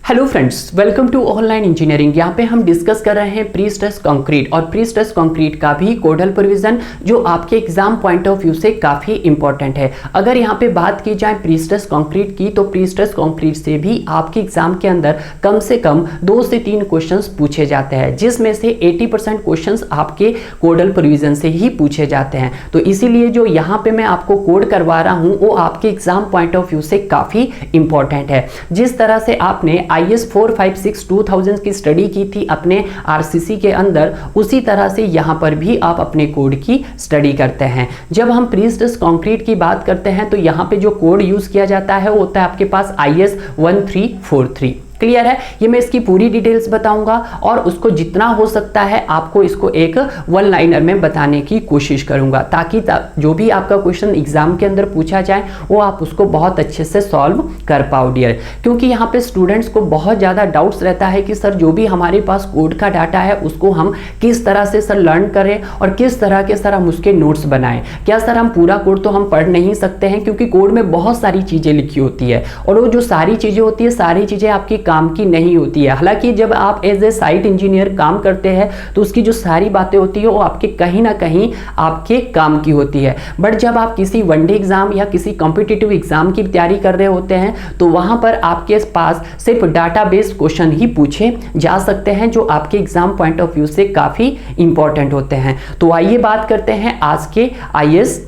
Hello friends, welcome to online engineering. यहाँ पे हम डिस्कस कर रहे हैं प्री स्ट्रेस कंक्रीट और प्री स्ट्रेस कंक्रीट का भी कोडल प्रोविजन जो आपके एग्जाम पॉइंट ऑफ व्यू से काफ़ी इंपॉर्टेंट है। अगर यहाँ पे बात की जाए प्री स्ट्रेस कंक्रीट की, तो प्री स्ट्रेस कंक्रीट से भी आपके एग्जाम के अंदर कम से कम 2 से 3 क्वेश्चंस पूछे जाते हैं, जिसमें से 80% क्वेश्चंस आपके कोडल प्रोविजन से ही पूछे जाते हैं। तो इसीलिए जो यहाँ पे मैं आपको कोड करवा रहा हूँ वो आपके एग्जाम पॉइंट ऑफ व्यू से काफ़ी इंपॉर्टेंट है। जिस तरह से आपने IS 456-2000 की स्टडी की थी अपने आरसीसी के अंदर, उसी तरह से यहाँ पर भी आप अपने कोड की स्टडी करते हैं। जब हम प्री स्ट्रेस कंक्रीट की बात करते हैं तो यहाँ पे जो कोड यूज किया जाता है वो होता है आपके पास IS 1343। क्लियर है? ये मैं इसकी पूरी डिटेल्स बताऊंगा और उसको जितना हो सकता है आपको इसको एक वन लाइनर में बताने की कोशिश करूंगा, ताकि जो भी आपका क्वेश्चन एग्जाम के अंदर पूछा जाए वो आप उसको बहुत अच्छे से सॉल्व कर पाओ डियर। क्योंकि यहाँ पे स्टूडेंट्स को बहुत ज़्यादा डाउट्स रहता है कि सर जो भी हमारे पास कोड का डाटा है उसको हम किस तरह से सर लर्न करें और किस तरह के सर हम उसके नोट्स बनाएं। क्या सर हम पूरा कोड तो हम पढ़ नहीं सकते हैं, क्योंकि कोड में बहुत सारी चीज़ें लिखी होती है और वो जो सारी चीज़ें होती है सारी चीज़ें आपकी काम की नहीं होती है। हालांकि जब आप एज ए साइट इंजीनियर काम करते हैं तो उसकी जो सारी बातें होती है वो आपके कहीं ना कहीं आपके काम की होती है। बट जब आप किसी वनडे एग्जाम या किसी कॉम्पिटिटिव एग्जाम की तैयारी कर रहे होते हैं तो वहां पर आपके पास सिर्फ डाटाबेस क्वेश्चन ही पूछे जा सकते हैं, जो आपके एग्जाम पॉइंट ऑफ व्यू से काफी इंपॉर्टेंट होते हैं। तो आइए बात करते हैं आज के IS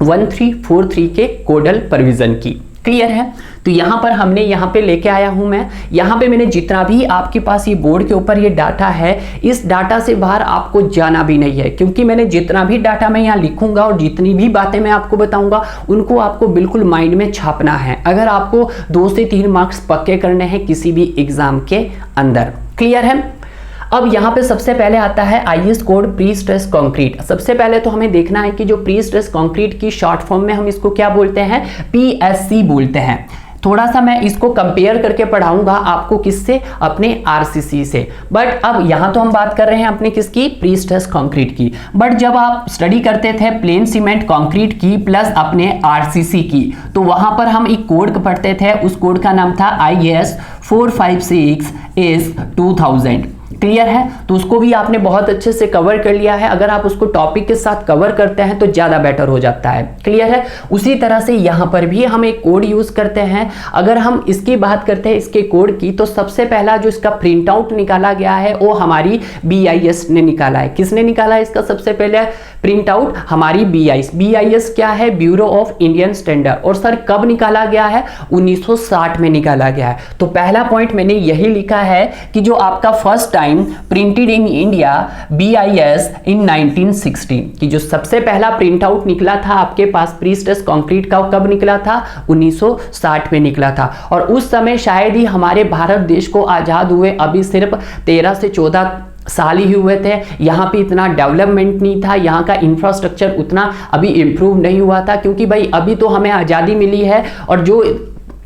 1343 के कोडल प्रोविजन की। क्लियर है? तो यहाँ पर हमने यहाँ पे लेके आया हूँ मैं, यहाँ पे मैंने जितना भी आपके पास ये बोर्ड के ऊपर ये डाटा है, इस डाटा से बाहर आपको जाना भी नहीं है, क्योंकि मैंने जितना भी डाटा मैं यहाँ लिखूंगा और जितनी भी बातें मैं आपको बताऊंगा उनको आपको बिल्कुल माइंड में छापना है, अगर आपको 2 से 3 मार्क्स पक्के करने हैं किसी भी एग्जाम के अंदर। क्लियर है? अब यहाँ पे सबसे पहले आता है IS code pre stress concrete. सबसे पहले तो हमें देखना है कि जो प्री स्ट्रेस कंक्रीट की शॉर्ट फॉर्म में हम इसको क्या बोलते हैं, PSC बोलते हैं। थोड़ा सा मैं इसको कंपेयर करके पढ़ाऊंगा आपको, किससे, अपने RCC से। बट अब यहाँ तो हम बात कर रहे हैं अपने किसकी, प्री स्ट्रेस कंक्रीट की। बट जब आप स्टडी करते थे प्लेन सीमेंट कंक्रीट की प्लस अपने RCC की, तो वहां पर हम एक कोड पढ़ते थे, उस कोड का नाम था IS 456-2000। क्लियर है? तो उसको भी आपने बहुत अच्छे से कवर कर लिया है। अगर आप उसको टॉपिक के साथ कवर करते हैं तो ज्यादा बेटर हो जाता है। क्लियर है? उसी तरह से यहां पर भी हम एक कोड यूज करते हैं। अगर हम इसकी बात करते हैं इसके कोड की, तो सबसे पहला जो इसका प्रिंट आउट निकाला गया है वो हमारी BIS ने निकाला है। किसने निकाला है इसका सबसे पहले प्रिंट आउट? हमारी BIS क्या है, ब्यूरो ऑफ इंडियन स्टैंडर्ड। और सर कब निकाला गया है? 1960 में निकाला गया है। तो पहला पॉइंट मैंने यही लिखा है कि जो आपका first time printed in India BIS इन 1960, कि जो सबसे पहला प्रिंट आउट निकला था आपके पास प्री स्ट्रेस कंक्रीट का, कब निकला था? 1960 में निकला था। और उस समय शायद ही हमारे भारत देश को आजाद हुए अभी सिर्फ 13 से 14 साल ही हुए थे। यहाँ पे इतना डेवलपमेंट नहीं था, यहाँ का इंफ्रास्ट्रक्चर उतना अभी इम्प्रूव नहीं हुआ था, क्योंकि भाई अभी तो हमें आज़ादी मिली है और जो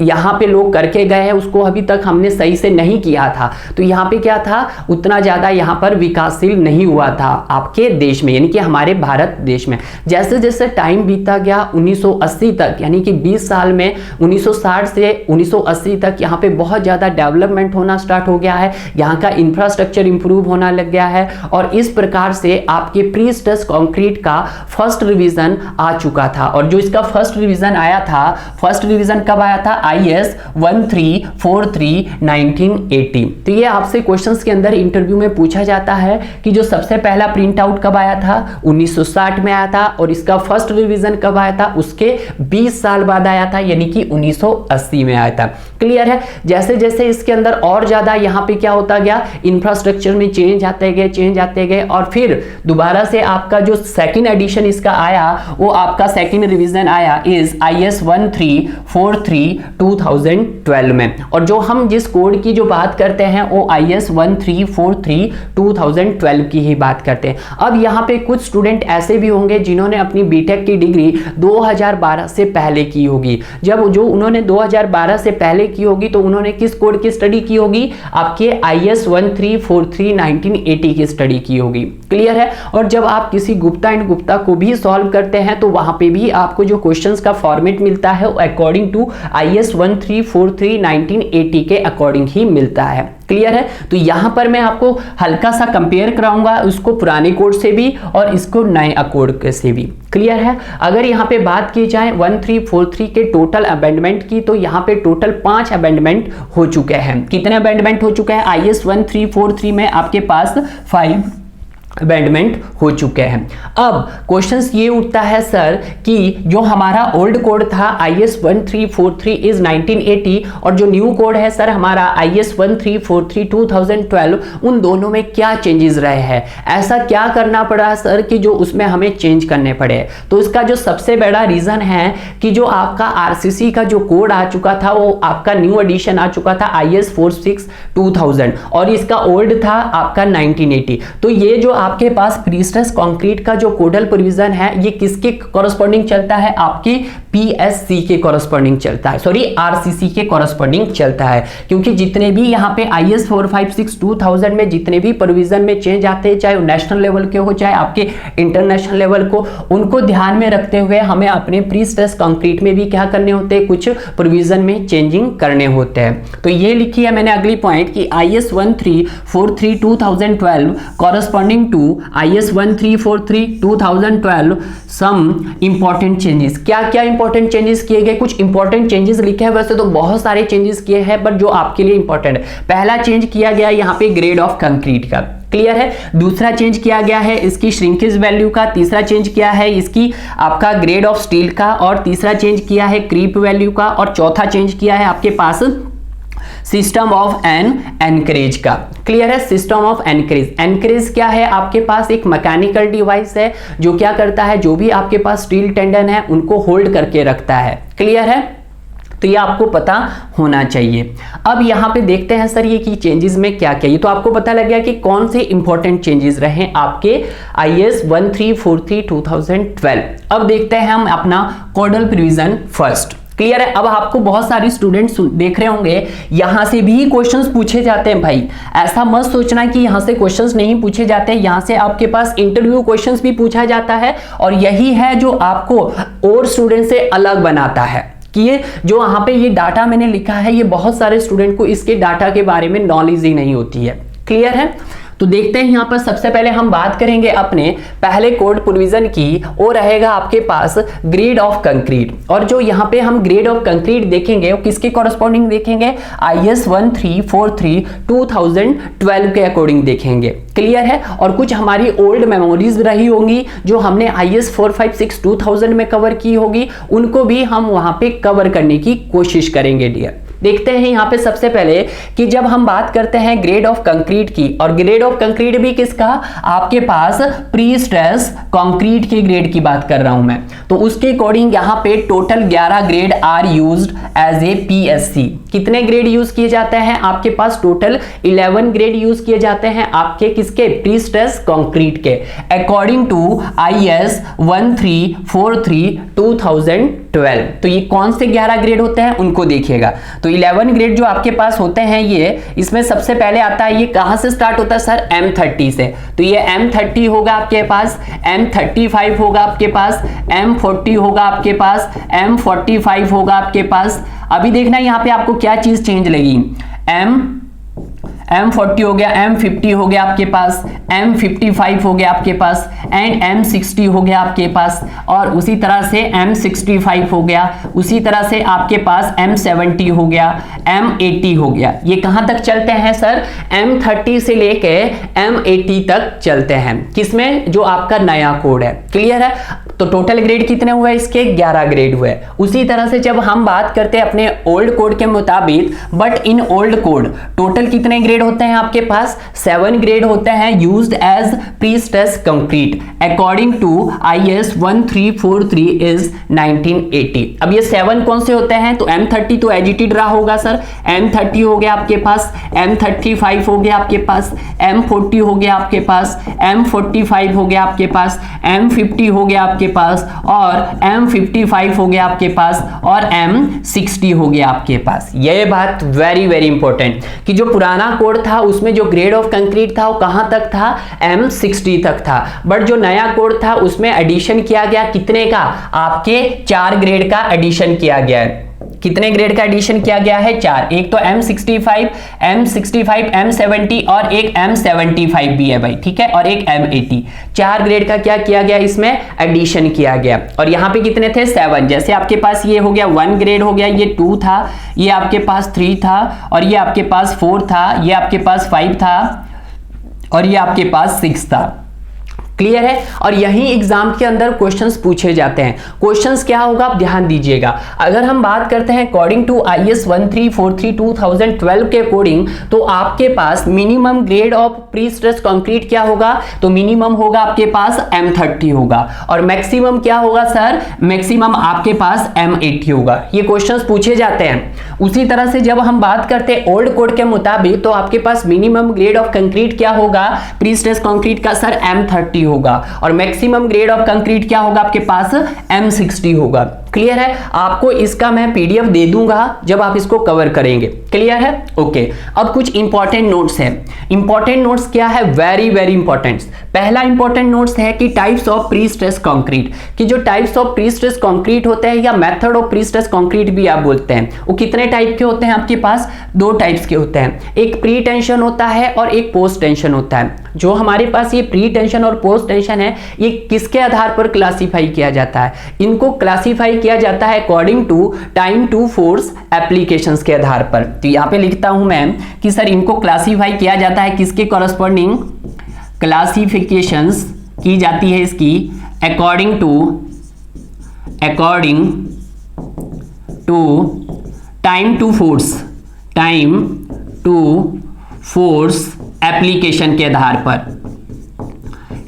यहाँ पे लोग करके गए हैं उसको अभी तक हमने सही से नहीं किया था। तो यहाँ पे क्या था, उतना ज़्यादा यहाँ पर विकासशील नहीं हुआ था आपके देश में, यानी कि हमारे भारत देश में। जैसे जैसे टाइम बीता गया 1980 तक, यानी कि 20 साल में 1960 से 1980 तक यहाँ पे बहुत ज़्यादा डेवलपमेंट होना स्टार्ट हो गया है, यहाँ का इंफ्रास्ट्रक्चर इंप्रूव होना लग गया है। और इस प्रकार से आपके प्री स्ट्रेस कंक्रीट का फर्स्ट रिवीजन आ चुका था। और जो इसका फर्स्ट रिवीजन आया था, फर्स्ट रिवीजन कब आया था? IS 1343-1980। तो ये आपसे क्वेश्चंस के अंदर इंटरव्यू में पूछा जाता है कि जो सबसे पहला प्रिंट आउट कब आया था? 1960 में आया था। और इसका फर्स्ट रिवीजन कब आया था? उसके 20 साल बाद आया था, यानी कि 1980 में आया था। क्लियर है? जैसे जैसे इसके अंदर और ज्यादा यहाँ पे क्या होता गया, इंफ्रास्ट्रक्चर में चेंज आते गए और फिर दोबारा से आपका जो सेकेंड एडिशन इसका आया वो आपका सेकेंड रिवीजन आया इज IS 1343-2012 में। और जो हम जिस कोड की जो बात करते हैं वो IS 1343-2012 की ही बात करते हैं। अब यहाँ पे कुछ स्टूडेंट ऐसे भी होंगे जिन्होंने अपनी बीटेक की डिग्री 2012 से पहले की होगी। जब जो उन्होंने 2012 से पहले की होगी तो उन्होंने किस कोड की स्टडी की होगी? आपके IS 1343-1980 की स्टडी की होगी। क्लियर है? और जब आप किसी गुप्ता एंड गुप्ता को भी सॉल्व करते हैं तो वहां पे भी आपको जो क्वेश्चंस का फॉर्मेट मिलता है अकॉर्डिंग टू IS IS 1343 1980 के अकॉर्डिंग ही मिलता है। क्लियर है? तो यहां पर मैं आपको हल्का सा कंपेयर कराऊंगा उसको पुराने कोड से भी और इसको नए कोड से भी। क्लियर है? अगर यहां पे बात की जाए 1343 के टोटल अमेंडमेंट की, तो यहां पे टोटल 5 अमेंडमेंट हो चुके हैं। कितने अमेंडमेंट हो चुके हैं? IS 1343 में आपके पास 5 अमेंडमेंट हो चुके हैं। अब क्वेश्चंस ये उठता है सर कि जो हमारा ओल्ड कोड था IS 1343 इज 1980 और जो न्यू कोड है सर हमारा IS 1343 2012, उन दोनों में क्या चेंजेस रहे हैं? ऐसा क्या करना पड़ा सर कि जो उसमें हमें चेंज करने पड़े? तो इसका जो सबसे बड़ा रीजन है कि जो आपका RCC का जो कोड आ चुका था वो आपका न्यू एडिशन आ चुका था IS 46 2000 और इसका ओल्ड था आपका 1980। तो ये जो आपके पास प्रीस्ट्रेस कंक्रीट का जो कोडल प्रोविजन है ये किसके कॉरस्पॉन्डिंग चलता है? आपके PSC के कॉरस्पॉन्डिंग चलता है, सॉरी RCC के कॉरस्पॉन्डिंग चलता है। क्योंकि जितने भी यहाँ पे IS 456 2000 में जितने भी प्रोविजन में चेंज आते हैं, चाहे वो नेशनल लेवल के हो चाहे आपके इंटरनेशनल लेवल को, उनको ध्यान में रखते हुए हमें अपने प्रीस्ट्रेस कंक्रीट में भी क्या करने होते हैं? कुछ प्रोविजन में चेंजिंग करने होते हैं। तो ये लिखी है मैंने अगली पॉइंट कि IS 1343 2012 corresponding to IS 1343 2012 some important changes. क्या क्या इंपॉर्टेंट चेंजेस किए गए? कुछ इंपॉर्टेंट चेंजेस लिखे हैं, वैसे तो बहुत सारे चेंजेस किए हैं बट जो आपके लिए इंपॉर्टेंट है, पहला चेंज किया गया यहाँ पे ग्रेड ऑफ कंक्रीट का। क्लियर है? दूसरा चेंज किया गया है इसकी श्रिंकेज वैल्यू का, तीसरा चेंज किया है इसकी आपका ग्रेड ऑफ स्टील का, और तीसरा चेंज किया है क्रीप वैल्यू का, और चौथा चेंज किया है आपके पास सिस्टम ऑफ एनकरेज का। क्लियर है? System of encourage. एनकरेज क्या है? आपके पास एक मैकेनिकल डिवाइस है जो क्या करता है, जो भी आपके पास स्टील टेंडन है उनको होल्ड करके रखता है। क्लियर है? तो ये आपको पता होना चाहिए। अब यहाँ पे देखते हैं सर ये कि चेंजेस में क्या क्या, ये तो आपको पता लग गया कि कौन से इंपॉर्टेंट चेंजेस रहे आपके IS 1343 2012। अब देखते हैं हम अपना कोडल प्रोविजन फर्स्ट। क्लियर है? अब आपको बहुत सारे स्टूडेंट्स देख रहे होंगे यहां से भी क्वेश्चंस पूछे जाते हैं। भाई ऐसा मत सोचना कि यहां से क्वेश्चंस नहीं पूछे जाते, यहां से आपके पास इंटरव्यू क्वेश्चंस भी पूछा जाता है और यही है जो आपको और स्टूडेंट से अलग बनाता है कि ये जो यहाँ पे ये डाटा मैंने लिखा है ये बहुत सारे स्टूडेंट को इसके डाटा के बारे में नॉलेज ही नहीं होती है। क्लियर है? तो देखते हैं यहां पर सबसे पहले हम बात करेंगे अपने पहले कोड प्रोविजन की, वो रहेगा आपके पास ग्रेड ऑफ कंक्रीट। और जो यहां पे हम ग्रेड ऑफ कंक्रीट देखेंगे वो किसके कॉरस्पॉन्डिंग देखेंगे? IS 1343 2012 के अकॉर्डिंग देखेंगे। क्लियर है? और कुछ हमारी ओल्ड मेमोरीज रही होंगी जो हमने IS 456 2000 में कवर की होगी, उनको भी हम वहां पे कवर करने की कोशिश करेंगे डियर। देखते हैं यहां पे सबसे पहले कि जब हम बात करते हैं ग्रेड ऑफ कंक्रीट की, और ग्रेड ऑफ कंक्रीट भी किसका? आपके पास प्री स्ट्रेस कंक्रीट के ग्रेड की बात कर रहा हूं मैं। तो उसके अकॉर्डिंग यहां पे total 11 grade are used as a PSC। कितने ग्रेड यूज किए जाते हैं? आपके पास टोटल 11 ग्रेड यूज किए जाते हैं आपके किसके? प्री स्ट्रेस कंक्रीट के अकॉर्डिंग टू IS 1343 2012। तो ये कौन से 11 ग्रेड होते हैं उनको देखिएगा। तो 11 ग्रेड जो आपके पास होते हैं ये, इसमें सबसे पहले आता है, ये कहां से स्टार्ट होता है सर? M30 से। तो ये M30 होगा आपके पास, M35 होगा आपके पास, M40 होगा आपके पास, M45 होगा आपके पास। अभी देखना यहाँ पे आपको क्या चीज चेंज लगी। M40 हो गया, M50 हो गया आपके पास, M55 हो गया आपके पास, एंड M60 हो गया आपके पास, और उसी तरह से M65 हो गया, उसी तरह से आपके पास M70 हो गया, M80 हो गया। ये कहां तक चलते हैं सर? M30 से लेके M80 तक चलते हैं। किसमें? जो आपका नया कोड है। क्लियर है? तो टोटल ग्रेड कितने हुए इसके? 11 ग्रेड हुए। उसी तरह से जब हम बात करते हैं अपने ओल्ड कोड के मुताबिक, but in old code total कितने ग्रेड होते हैं आपके पास? 7 ग्रेड होते हैं used as pre stress concrete according to IS 1343 is 1980। अब ये 7 कौन से होते हैं? तो M30 तो एजिटेड रहा होगा सर, M30 हो गया आपके पास, M35 हो गया आपके पास, M40 हो गया आपके पास, M45 हो गया आपके पास, M50 हो गया आपके पास, और M55 हो गया आपके पास, और M60 हो गया आपके पास। ये बात वेरी वेरी इंपॉर्टेंट कि जो पुराना कोड था उसमें जो ग्रेड ऑफ कंक्रीट था वो कहां तक था? M60 तक था। बट जो नया कोड था उसमें एडिशन किया गया कितने का? आपके 4 ग्रेड का एडिशन किया गया है। कितने ग्रेड का एडिशन किया गया है? 4। एक तो M65, M70 और एक M75 भी है भाई, ठीक है, और एक M80। 4 ग्रेड का क्या किया गया? इसमें एडिशन किया गया। और यहाँ पे कितने थे? 7। जैसे आपके पास ये हो गया 1 ग्रेड हो गया, ये 2 था, ये आपके पास 3 था, और ये आपके पास 4 था, ये आपके पास 5 था, और ये आपके पास 6 था। क्लियर है? और यही एग्जाम के अंदर क्वेश्चंस पूछे जाते हैं। क्वेश्चंस क्या होगा आप ध्यान दीजिएगा। अगर हम बात करते हैं अकॉर्डिंग टू IS 1343 2012 के अकॉर्डिंग, तो आपके पास minimum grade of pre stress concrete क्या होगा? तो मिनिमम होगा आपके पास M30 होगा, और मैक्सिमम क्या होगा सर? मैक्सिमम आपके पास M80 होगा। ये क्वेश्चंस पूछे जाते हैं। उसी तरह से जब हम बात करते हैं ओल्ड कोड के मुताबिक, तो आपके पास मिनिमम ग्रेड ऑफ कंक्रीट क्या होगा प्री स्ट्रेस कंक्रीट का? सर M30 होगा, और मैक्सिमम ग्रेड ऑफ कंक्रीट क्या होगा आपके पास? M60 होगा। क्लियर है? आपको इसका मैं PDF दे दूंगा जब आप इसको कवर करेंगे। क्लियर है? ओके। अब कुछ इंपॉर्टेंट नोट्स है। इंपॉर्टेंट नोट्स क्या है? Very very important. पहला इंपॉर्टेंट नोट्स है कि types of pre stress concrete, कि जो types of pre stress concrete होते हैं या method of pre stress concrete भी आप बोलते हैं, वो कितने टाइप के होते हैं आपके पास? 2 टाइप्स के होते हैं। एक प्री टेंशन होता है और एक पोस्ट टेंशन होता है। जो हमारे पास ये प्री टेंशन और पोस्ट टेंशन है, ये किसके आधार पर क्लासीफाई किया जाता है? इनको क्लासीफाई किया जाता है according to time to force applications के आधार पर। तो यहां पे लिखता हूं मैं कि सर इनको क्लासीफाई किया जाता है किसके कॉरस्पॉन्डिंग? क्लासिफिकेशंस की जाती है इसकी according to time to force application के आधार पर।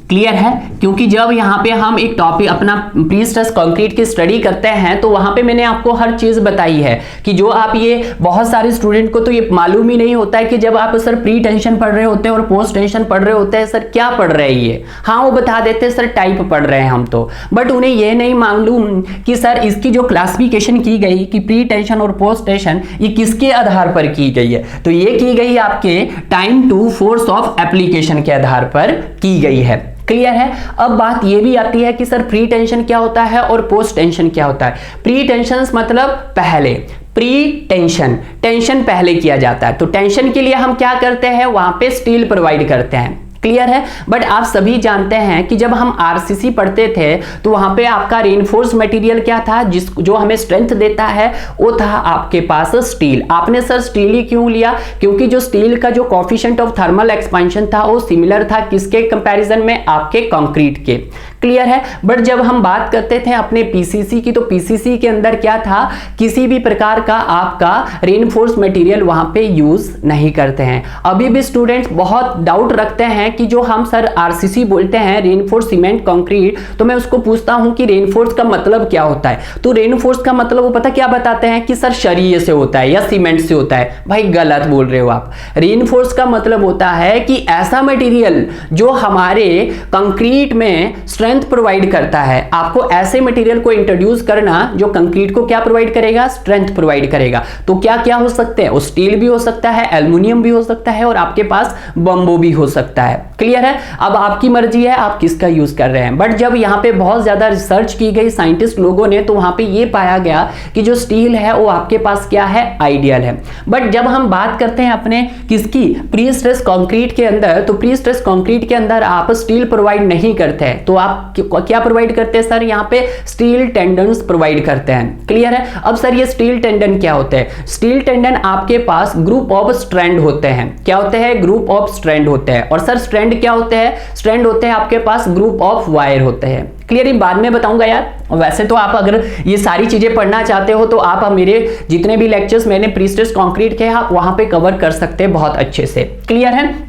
क्लियर है? क्योंकि जब यहाँ पे हम एक टॉपिक अपना प्री स्ट्रेस कंक्रीट की स्टडी करते हैं, तो वहां पे मैंने आपको हर चीज बताई है कि जो आप ये बहुत सारे स्टूडेंट को तो ये मालूम ही नहीं होता है कि जब आप सर प्री टेंशन पढ़ रहे होते हैं और पोस्ट टेंशन पढ़ रहे होते हैं, सर क्या पढ़ रहे हैं ये? हाँ, वो बता देते हैं सर टाइप पढ़ रहे हैं हम तो, बट उन्हें ये नहीं मालूम कि सर इसकी जो क्लासिफिकेशन की गई कि प्री टेंशन और पोस्ट टेंशन ये किसके आधार पर की गई है। तो ये की गई आपके time to force of application के आधार पर की गई है। क्लियर है? अब बात ये भी आती है कि सर प्री टेंशन क्या होता है और पोस्ट टेंशन क्या होता है। प्री टेंशन मतलब पहले, प्री टेंशन पहले किया जाता है। तो टेंशन के लिए हम क्या करते हैं? वहां पे स्टील प्रोवाइड करते हैं। क्लियर है? बट आप सभी जानते हैं कि जब हम RCC पढ़ते थे, तो वहां पे आपका रेनफोर्स मटेरियल क्या था जो हमें स्ट्रेंथ देता है? वो था आपके पास स्टील। आपने सर स्टील ही क्यों लिया? क्योंकि जो स्टील का जो कोफिशिएंट ऑफ थर्मल एक्सपेंशन था वो सिमिलर था किसके कंपैरिजन में? आपके कंक्रीट के। क्लियर है? बट जब हम बात करते थे अपने PCC की, तो PCC के अंदर क्या था? किसी भी प्रकार का आपका रेनफोर्स मटेरियल वहां पे यूज नहीं करते हैं। अभी भी स्टूडेंट्स बहुत डाउट रखते हैं कि जो हम सर RCC बोलते हैं रेनफोर्स सीमेंट कंक्रीट, तो मैं उसको पूछता हूं कि रेनफोर्स का मतलब क्या होता है? तो रेनफोर्स का मतलब वो पता क्या बताते हैं कि सर शरीर से होता है या सीमेंट से होता है। भाई गलत बोल रहे हो आप। रेनफोर्स का मतलब होता है कि ऐसा मटेरियल जो हमारे कंक्रीट में स्ट्रेंथ प्रोवाइड करता है। आपको ऐसे मटेरियल को इंट्रोड्यूस करना जो कंक्रीट को क्या प्रोवाइड करेगा? स्ट्रेंथ प्रोवाइड करेगा। तो क्या क्या हो सकते हैं? स्टील भी हो सकता है, एल्युमिनियम भी हो सकता है, और आपके पास बम्बो भी हो सकता है। क्लियर है? अब आपकी मर्जी है आप किसका यूज कर रहे हैं। बट जब यहाँ पे बहुत ज्यादा रिसर्च की गई साइंटिस्ट लोगों ने, तो वहां पे ये पाया गया कि जो स्टील है वो आपके पास क्या है? आइडियल है। बट जब हम बात करते हैं अपने किसकी? प्री स्ट्रेस कंक्रीट के अंदर, तो प्री स्ट्रेस कंक्रीट के अंदर आप स्टील प्रोवाइड नहीं करते हैं, तो आप क्या प्रोवाइड करते हैं सर? यहाँ पे स्टील टेंडन्स प्रोवाइड करते हैं। क्लियर है? अब सर ये स्टील टेंडन क्या होते हैं? स्टील टेंडन आपके पास ग्रुप ऑफ स्ट्रैंड होते हैं। क्या होते हैं? ग्रुप ऑफ स्ट्रैंड होते हैं। और सर स्ट्रैंड क्या होते हैं? स्ट्रैंड होते हैं आपके पास ग्रुप ऑफ वायर होते हैं। क्लियर? ये बाद में बताऊंगा यार। वैसे तो आप अगर ये सारी चीजें पढ़ना चाहते हो, तो आप मेरे जितने भी लेक्चर्स मैंने प्री स्ट्रेस कंक्रीट के, आप वहां पे कवर कर सकते हैं बहुत अच्छे से। क्लियर है?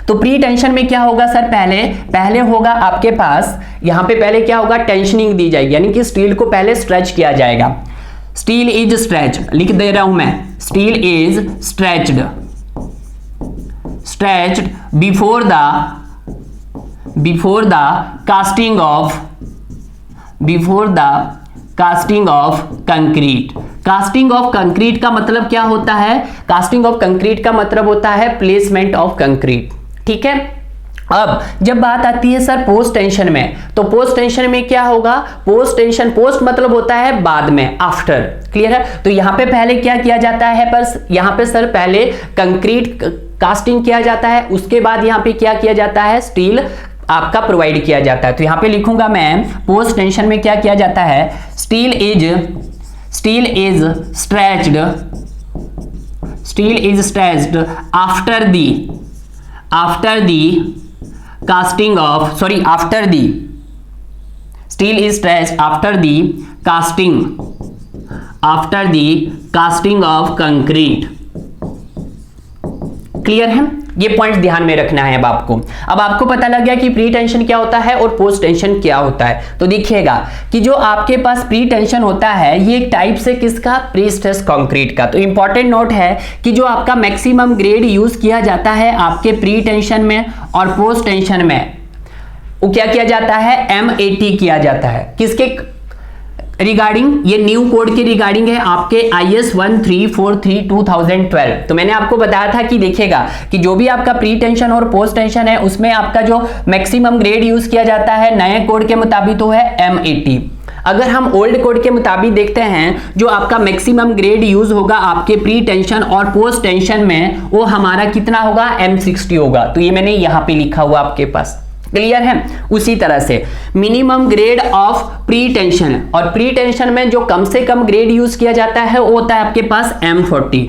तो प्री टेंशन में क्या होगा सर? पहले होगा आपके पास, यहां पे पहले क्या होगा? टेंशनिंग दी जाएगी, यानी कि स्टील को पहले स्ट्रेच किया जाएगा। स्टील इज स्ट्रेच, लिख दे रहा हूं मैं, steel is stretched before the casting of concrete. Casting of concrete का मतलब क्या होता है? कास्टिंग ऑफ कंक्रीट का मतलब होता है प्लेसमेंट ऑफ कंक्रीट। ठीक है? अब जब बात आती है सर पोस्ट टेंशन में, तो पोस्ट टेंशन में क्या होगा, पोस्ट टेंशन, पोस्ट मतलब होता है बाद में, आफ्टर, क्लियर है। तो यहां पे पहले क्या किया जाता है, पर यहां पे सर पहले कंक्रीट कास्टिंग किया जाता है, उसके बाद यहां पे क्या किया जाता है, स्टील आपका प्रोवाइड किया जाता है। तो यहां पे लिखूंगा मैं पोस्ट टेंशन में क्या किया जाता है, steel is stretched after the casting of steel is stretched after the casting of concrete, clear है। ये पॉइंट ध्यान में रखना है अब आपको पता लग गया कि प्री टेंशन क्या होता है और पोस्ट टेंशन क्या होता है। तो देखिएगा कि जो आपके पास प्री टेंशन होता है ये एक टाइप से किसका, प्री स्ट्रेस कंक्रीट का। तो इंपॉर्टेंट नोट है कि जो आपका मैक्सिमम ग्रेड यूज किया जाता है आपके प्री टेंशन में और पोस्ट टेंशन में, वो क्या किया जाता है, M80 किया जाता है। किसके रिगार्डिंग, ये न्यू कोड के रिगार्डिंग है आपके IS 1343/2012। तो मैंने आपको बताया था कि देखिएगा कि जो भी आपका प्री टेंशन और पोस्ट टेंशन है उसमें आपका जो मैक्सिमम ग्रेड यूज किया जाता है नए कोड के मुताबिक तो है M80। अगर हम ओल्ड कोड के मुताबिक देखते हैं जो आपका मैक्सिमम ग्रेड यूज होगा आपके प्री टेंशन और पोस्ट टेंशन में, वो हमारा कितना होगा, M60 होगा। तो ये मैंने यहां पे लिखा हुआ आपके पास, क्लियर है। उसी तरह से minimum grade of pre tension, और प्री टेंशन में जो कम से कम ग्रेड यूज किया जाता है वो होता है आपके पास M40,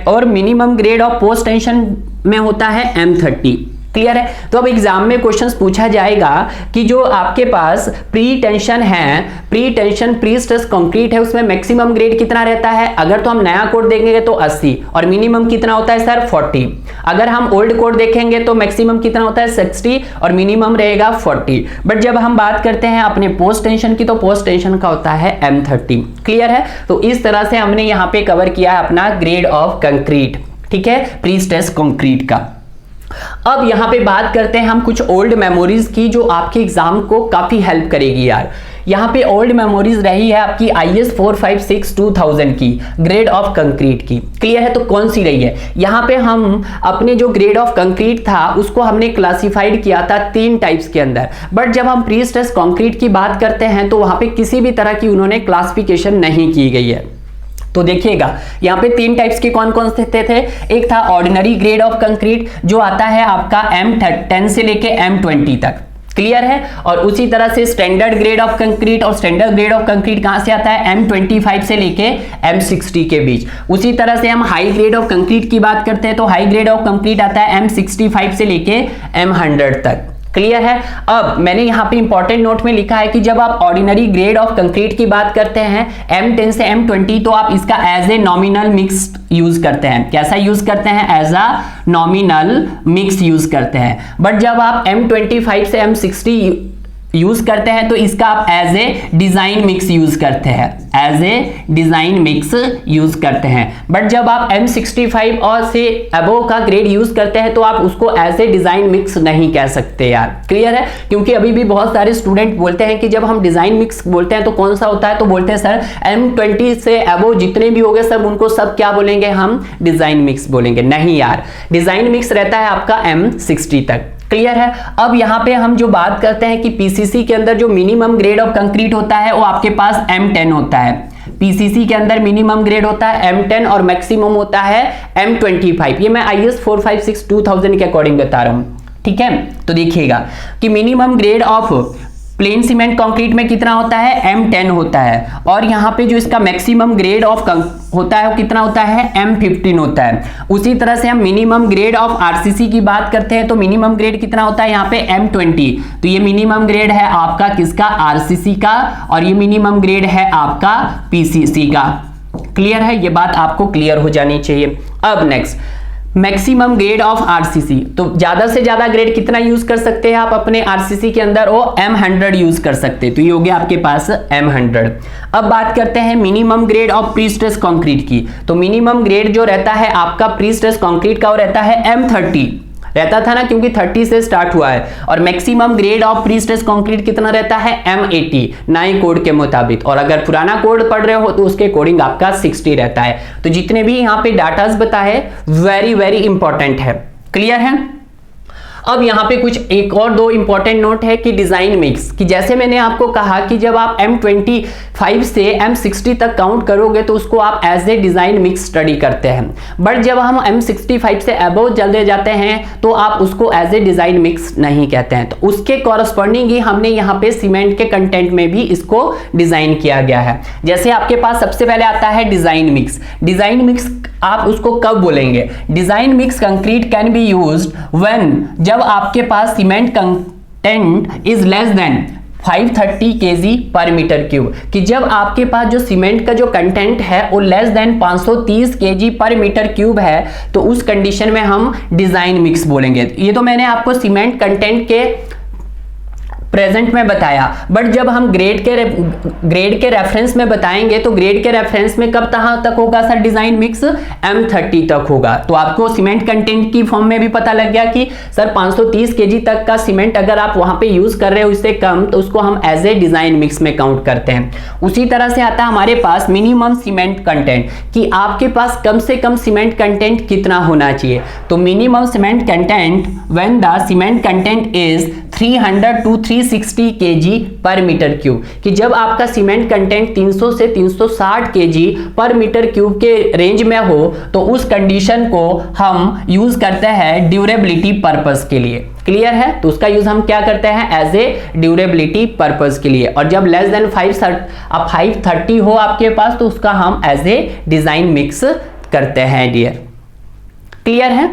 और minimum grade of post tension में होता है M30, क्लियर है। तो अब एग्जाम में क्वेश्चंस पूछा जाएगा कि जो आपके पास प्री टेंशन है, pre tension pre stress concrete है, उसमें मैक्सिमम ग्रेड कितना रहता है, अगर तो हम नया कोड देखेंगे तो 80, और मिनिमम कितना होता है सर 40। अगर हम ओल्ड कोड देखेंगे तो मैक्सिमम कितना होता है 60 और मिनिमम रहेगा 40। बट जब हम बात करते हैं अपने पोस्ट टेंशन की तो पोस्ट टेंशन का होता है M30, क्लियर है। तो इस तरह से हमने यहाँ पे कवर किया है अपना ग्रेड ऑफ कंक्रीट, ठीक है, प्री स्ट्रेस कंक्रीट का। अब यहां पे बात करते हैं हम कुछ ओल्ड मेमोरीज की जो आपके एग्जाम को काफी हेल्प करेगी यार। यहां पे ओल्ड मेमोरीज रही है आपकी IS 456/2000 की ग्रेड ऑफ कंक्रीट की, क्लियर है। तो कौन सी रही है, यहां पे हम अपने जो ग्रेड ऑफ कंक्रीट था उसको हमने क्लासिफाइड किया था 3 टाइप्स के अंदर। बट जब हम प्री स्ट्रेस कंक्रीट की बात करते हैं तो वहां पे किसी भी तरह की उन्होंने क्लासिफिकेशन नहीं की गई है। तो देखिएगा यहाँ पे 3 टाइप्स के कौन कौन से थे। एक था ऑर्डिनरी ग्रेड ऑफ कंक्रीट जो आता है आपका M10 से लेके M20 तक, क्लियर है। और उसी तरह से स्टैंडर्ड ग्रेड ऑफ कंक्रीट, और स्टैंडर्ड ग्रेड ऑफ कंक्रीट कहां से आता है, M25 से लेके M60 के बीच। उसी तरह से हम हाई ग्रेड ऑफ कंक्रीट की बात करते हैं तो हाई ग्रेड ऑफ कंक्रीट आता है M65 से लेके M100 तक, क्लियर है। अब मैंने यहाँ पे इंपॉर्टेंट नोट में लिखा है कि जब आप ऑर्डिनरी ग्रेड ऑफ कंक्रीट की बात करते हैं M10 से M20 तो आप इसका as a nominal mix use करते हैं। कैसा यूज करते हैं, as a nominal mix use करते हैं। बट जब आप M25 से M60 यूज करते हैं तो इसका आप as a design mix use करते हैं, as a design mix use करते हैं। बट जब आप M65 और से अबोव का ग्रेड यूज करते हैं तो आप उसको एज ए डिजाइन मिक्स नहीं कह सकते यार, क्लियर है। क्योंकि अभी भी बहुत सारे स्टूडेंट बोलते हैं कि जब हम डिजाइन मिक्स बोलते हैं तो कौन सा होता है, तो बोलते हैं सर M20 से अबोव जितने भी हो गए सब उनको सब क्या बोलेंगे, हम डिजाइन मिक्स बोलेंगे। नहीं यार, डिजाइन मिक्स रहता है आपका M60 तक, क्लियर है। अब यहाँ पे हम जो बात करते हैं कि पीसीसी के अंदर जो मिनिमम ग्रेड ऑफ कंक्रीट होता है वो आपके पास M10 होता है। पीसीसी के अंदर मिनिमम ग्रेड होता है M10 और मैक्सिमम होता है M25। ये मैं IS 456/2000 के अकॉर्डिंग बता रहा हूं, ठीक है। तो देखिएगा कि minimum grade of plane cement concrete में कितना होता है, M10 होता है। और यहाँ पे जो इसका मैक्सिमम ग्रेड ऑफ होता है वो कितना होता है, M15 होता है। उसी तरह से हम मिनिमम ग्रेड ऑफ आरसीसी की बात करते हैं तो मिनिमम ग्रेड कितना होता है यहाँ पे M20। तो ये मिनिमम ग्रेड है आपका किसका, आरसीसी का, और ये मिनिमम ग्रेड है आपका पीसीसी का, क्लियर है। ये बात आपको क्लियर हो जानी चाहिए। अब next maximum grade of RCC, तो ज्यादा से ज्यादा ग्रेड कितना यूज कर सकते हैं आप अपने आरसीसी के अंदर, वो M100 यूज कर सकते हैं। तो ये हो गया आपके पास M100। अब बात करते हैं minimum grade of pre stress concrete की। तो मिनिमम ग्रेड जो रहता है आपका प्री स्ट्रेस कंक्रीट का वो रहता है M30, रहता था ना, क्योंकि 30 से स्टार्ट हुआ है। और maximum grade of pre stress concrete कितना रहता है, M80 नए कोड के मुताबिक। और अगर पुराना कोड पढ़ रहे हो तो उसके अकॉर्डिंग आपका 60 रहता है। तो जितने भी यहाँ पे डाटास बताए वेरी वेरी इंपॉर्टेंट है, क्लियर है। अब यहाँ पे कुछ एक और दो इंपॉर्टेंट नोट है कि डिजाइन मिक्स, कि जैसे मैंने आपको कहा कि जब आप M25 से M60 तक काउंट करोगे तो उसको आप as a design mix study करते हैं, बट जब हम M65 से अबव चले जाते हैं तो आप उसको एज ए डिजाइन मिक्स नहीं कहते हैं। तो उसके कॉरस्पॉन्डिंग ही हमने यहाँ पे सीमेंट के कंटेंट में भी इसको डिजाइन किया गया है। जैसे आपके पास सबसे पहले आता है डिजाइन मिक्स। डिजाइन मिक्स आप उसको कब बोलेंगे? Design mix concrete can be used when, जब आपके पास cement content is less than 530 kg पर मीटर क्यूब, कि जब आपके पास जो सीमेंट का जो कंटेंट है वो लेस देन 530 kg पर मीटर क्यूब है तो उस कंडीशन में हम डिजाइन मिक्स बोलेंगे। ये तो मैंने आपको सीमेंट कंटेंट के प्रेजेंट में बताया, बट जब हम ग्रेड के रेफरेंस में बताएंगे तो ग्रेड के रेफरेंस में कब तक होगा सर डिजाइन मिक्स? M30 तक होगा। तो आपको सीमेंट कंटेंट की फॉर्म में भी पता लग गया कि सर 530 kg तक का सीमेंट अगर आप वहां पे यूज कर रहे हो इससे कम तो उसको हम एज ए डिजाइन मिक्स में काउंट करते हैं। उसी तरह से आता है हमारे पास मिनिमम सीमेंट कंटेंट, कि आपके पास कम से कम सीमेंट कंटेंट कितना होना चाहिए। तो minimum cement content when the cement content is 300 to 360 kg पर मीटर क्यूब, कि जब आपका सीमेंट कंटेंट 300 से 360 kg पर मीटर क्यूब के रेंज में हो तो उस कंडीशन को हम यूज करते हैं ड्यूरेबिलिटी पर्पस के लिए। क्लियर है? तो उसका यूज हम क्या करते हैं? एज ए ड्यूरेबिलिटी पर्पस के लिए। और जब लेस देन 530 हो आपके पास तो उसका हम एज ए डिजाइन मिक्स करते हैं डियर। क्लियर है?